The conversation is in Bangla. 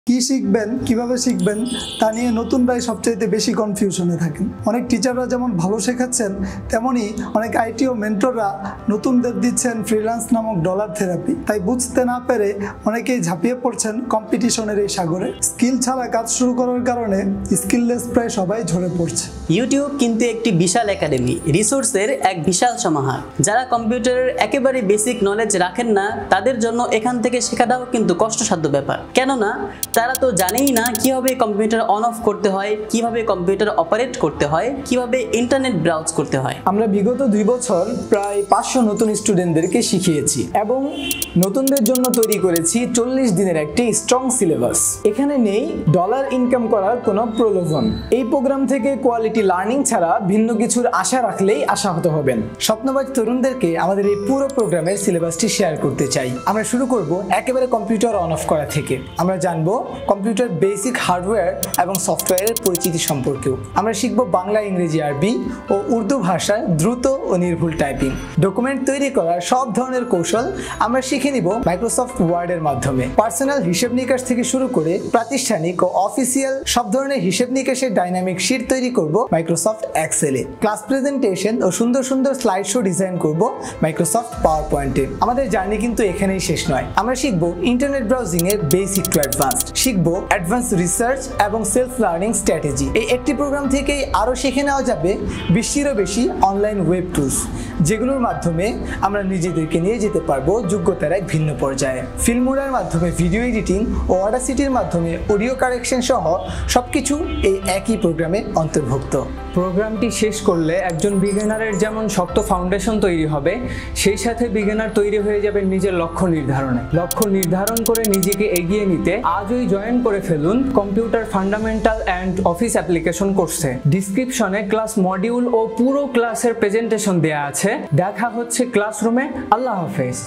কি শিখবেন কিভাবে শিখবেন তা নিয়ে নতুনরাই সবচাইতে বেশি কনফিউশনে থাকেন। অনেক টিচাররা যেমন ভালো শেখাচ্ছেন তেমনি অনেক আইটি ও মেন্টররা নতুনদের দিচ্ছেন ফ্রিল্যান্স নামক ডলার থেরাপি। তাই বুঝতে না পেরে অনেকেই ঝাঁপিয়ে পড়ছেন কম্পিটিশনের এই সাগরে। স্কিল ছাড়া কাজ শুরু করার কারণে স্কিললেস প্রায় সবাই ঝরে পড়ছে। ইউটিউব কিন্তু একটি বিশাল একাডেমি, রিসোর্সের এক বিশাল সমাহার। যারা কম্পিউটারের একেবারে বেসিক নলেজ রাখেন না তাদের জন্য এখান থেকে শেখাটাও কিন্তু কষ্টসাধ্য ব্যাপার। কেননা তারা তো জানেই না কিভাবে কম্পিউটার অন অফ করতে হয়, কিভাবে কম্পিউটার অপারেট করতে হয়, কিভাবে ইন্টারনেট ব্রাউজ করতে হয়। আমরা বিগত 2 বছর প্রায় 500 নতুন স্টুডেন্টদেরকে শিখিয়েছি এবং নতুনদের জন্য তৈরি করেছি 40 দিনের একটি স্ট্রং সিলেবাস। এখানে নেই ডলার ইনকাম করার কোনো প্রলোভন। এই প্রোগ্রাম থেকে কোয়ালিটি লার্নিং ছাড়া ভিন্ন কিছুর আশা রাখলেই আশাহত হবেন। স্বপ্নবাজ তরুণদেরকে আমাদের এই পুরো প্রোগ্রামের সিলেবাসটি শেয়ার করতে চাই। আমরা শুরু করব একেবারে কম্পিউটার অন অফ করা থেকে। আমরা জানবো কম্পিউটার বেসিক হার্ডওয়্যার এবং সফটওয়্যারের পরিচিতি সম্পর্কেও। আমরা শিখব বাংলা, ইংরেজি, আরবি ও উর্দু ভাষায় দ্রুত ও নির্ভুল টাইপিং। ডকুমেন্ট তৈরি করার সব ধরনের কৌশল আমরা শিখে নিব মাইক্রোসফট ওয়ার্ডের মাধ্যমে। পার্সোনাল হিসেব নিকাশ থেকে শুরু করে প্রাতিষ্ঠানিক ও অফিসিয়াল সব ধরনের হিসেব নিকাশের ডাইনামিক শীট তৈরি করব মাইক্রোসফট এক্সেলে। ক্লাস প্রেজেন্টেশন ও সুন্দর সুন্দর স্লাইড শো ডিজাইন করব মাইক্রোসফট পাওয়ার পয়েন্টে। আমাদের জার্নি কিন্তু এখানেই শেষ নয়। আমরা শিখব ইন্টারনেট ব্রাউজিং এর বেসিক টু অ্যাডভান্সড, শিখব অ্যাডভান্স রিসার্চ এবং সেলফ লার্নিং স্ট্র্যাটেজি। এই একটি প্রোগ্রাম থেকেই আরও শিখে নেওয়া যাবে 20টিরও বেশি অনলাইন ওয়েব টুলস, যেগুলোর মাধ্যমে আমরা নিজেদেরকে নিয়ে যেতে পারবো যোগ্যতার এক ভিন্ন পর্যায়ে। ফিল্মোরার মাধ্যমে ভিডিও এডিটিং ও অডাসিটির মাধ্যমে অডিও কারেকশন সহ সবকিছু এই একই প্রোগ্রামে অন্তর্ভুক্ত। প্রোগ্রামটি শেষ করলে একজন বিগিনারের যেমন শক্ত ফাউন্ডেশন তৈরি হবে, সেই সাথে বিগিনার তৈরি হয়ে যাবে নিজের লক্ষ্য নির্ধারণে। লক্ষ্য নির্ধারণ করে নিজেকে এগিয়ে নিতে আজই জয়েন করে ফেলুন computer fundamental and office application কোর্সে। ডিসক্রিপশনে ক্লাস মডিউল ও পুরো ক্লাসের প্রেজেন্টেশন দেয়া আছে। দেখা হচ্ছে ক্লাসরুমে। আল্লাহ হাফেজ।